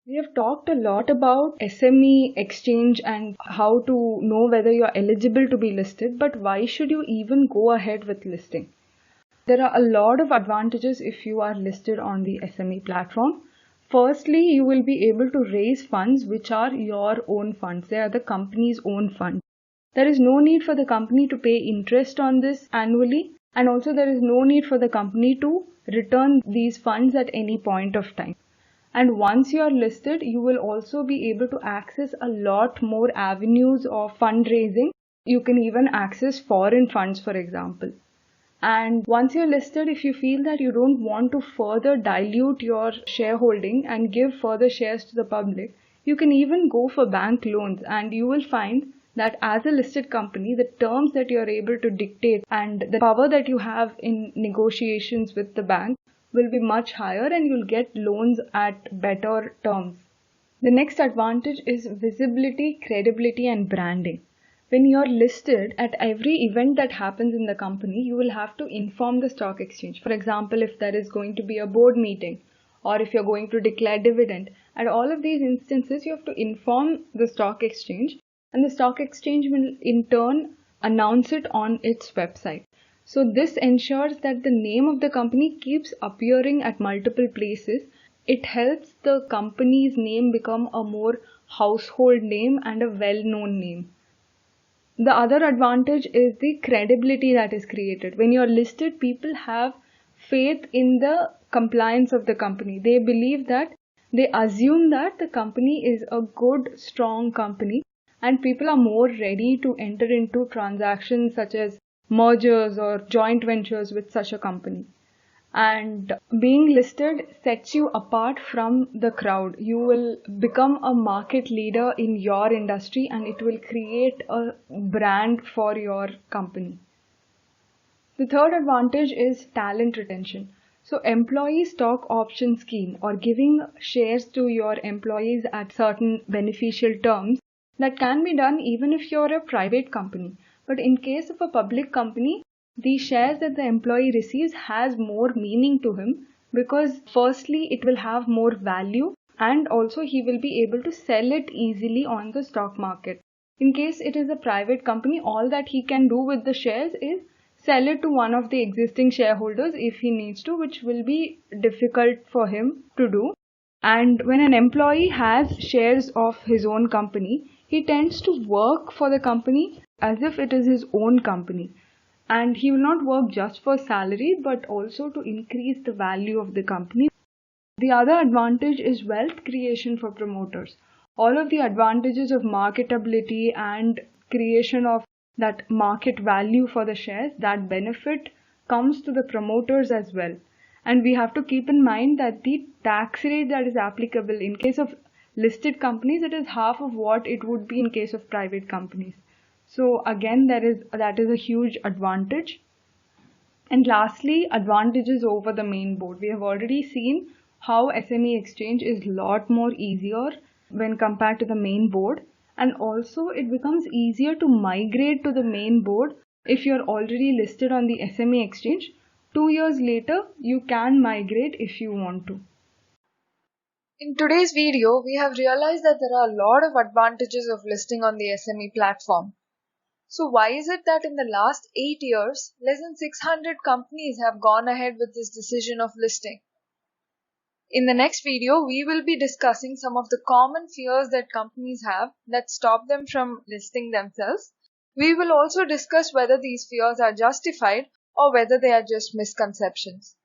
We have talked a lot about SME Exchange and how to know whether you're eligible to be listed, but why should you even go ahead with listing? There are a lot of advantages if you are listed on the SME platform. Firstly, you will be able to raise funds which are your own funds. They are the company's own funds. There is no need for the company to pay interest on this annually, and also there is no need for the company to return these funds at any point of time. And once you are listed, you will also be able to access a lot more avenues of fundraising. You can even access foreign funds, for example. And once you're listed, if you feel that you don't want to further dilute your shareholding and give further shares to the public, you can even go for bank loans, and you will find that as a listed company, the terms that you're able to dictate and the power that you have in negotiations with the bank will be much higher, and you'll get loans at better terms. The next advantage is visibility, credibility, and branding. When you're listed, at every event that happens in the company, you will have to inform the stock exchange. For example, if there is going to be a board meeting or if you're going to declare dividend, at all of these instances, you have to inform the stock exchange, and the stock exchange will in turn announce it on its website. So this ensures that the name of the company keeps appearing at multiple places. It helps the company's name become a more household name and a well-known name. The other advantage is the credibility that is created. When you're listed, people have faith in the compliance of the company. They believe that, they assume that the company is a good, strong company, and people are more ready to enter into transactions such as mergers or joint ventures with such a company. And being listed sets you apart from the crowd. You will become a market leader in your industry, and it will create a brand for your company. The third advantage is talent retention. So employee stock option scheme, or giving shares to your employees at certain beneficial terms, that can be done even if you're a private company. But in case of a public company, the shares that the employee receives has more meaning to him, because firstly it will have more value, and also he will be able to sell it easily on the stock market. In case it is a private company, all that he can do with the shares is sell it to one of the existing shareholders if he needs to, which will be difficult for him to do. And when an employee has shares of his own company, he tends to work for the company as if it is his own company. And he will not work just for salary, but also to increase the value of the company. The other advantage is wealth creation for promoters. All of the advantages of marketability and creation of that market value for the shares, that benefit comes to the promoters as well. And we have to keep in mind that the tax rate that is applicable in case of listed companies, it is half of what it would be in case of private companies. So again, that is a huge advantage. And lastly, advantages over the main board. We have already seen how SME Exchange is a lot more easier when compared to the main board, and also it becomes easier to migrate to the main board if you're already listed on the SME Exchange. 2 years later, you can migrate if you want to. In today's video, we have realized that there are a lot of advantages of listing on the SME platform. So why is it that in the last 8 years, less than 600 companies have gone ahead with this decision of listing? In the next video, we will be discussing some of the common fears that companies have that stop them from listing themselves. We will also discuss whether these fears are justified or whether they are just misconceptions.